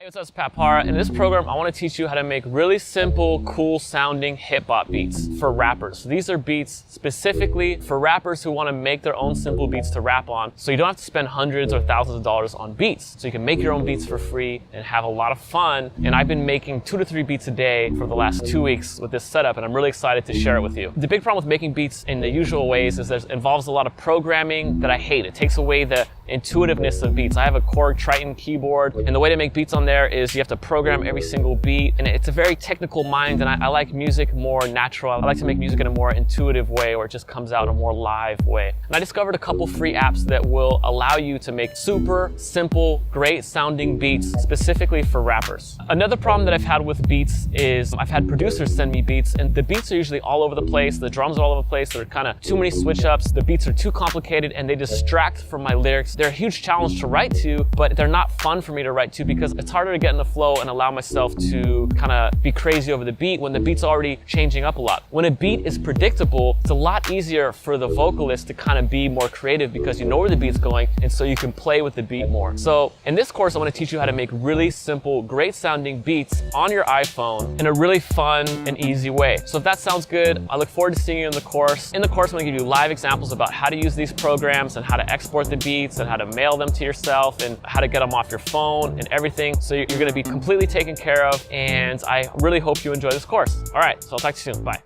What's up, it's Pat Parra. In this program, I want to teach you how to make really simple, cool sounding hip hop beats for rappers. So these are beats specifically for rappers who want to make their own simple beats to rap on. So you don't have to spend hundreds or thousands of dollars on beats. So you can make your own beats for free and have a lot of fun. And I've been making 2 to 3 beats a day for the last 2 weeks with this setup, and I'm really excited to share it with you. The big problem with making beats in the usual ways is it involves a lot of programming that I hate. It takes away the intuitiveness of beats. I have a Korg Triton keyboard, and the way to make beats on there is you have to program every single beat, and it's a very technical mind, and I like music more natural. I like to make music in a more intuitive way where it just comes out in a more live way. And I discovered a couple free apps that will allow you to make super simple, great sounding beats specifically for rappers. Another problem that I've had with beats is I've had producers send me beats, and the beats are usually all over the place. The drums are all over the place. There are kind of too many switch ups. The beats are too complicated, and they distract from my lyrics. They're a huge challenge to write to, but they're not fun for me to write to because it's harder to get in the flow and allow myself to kind of be crazy over the beat when the beat's already changing up a lot. When a beat is predictable, it's a lot easier for the vocalist to kind of be more creative because you know where the beat's going, and so you can play with the beat more. So in this course, I want to teach you how to make really simple, great sounding beats on your iPhone in a really fun and easy way. So if that sounds good, I look forward to seeing you in the course. In the course, I'm going to give you live examples about how to use these programs and how to export the beats and how to mail them to yourself and how to get them off your phone and everything. So you're going to be completely taken care of, and I really hope you enjoy this course. All right, so I'll talk to you soon. Bye.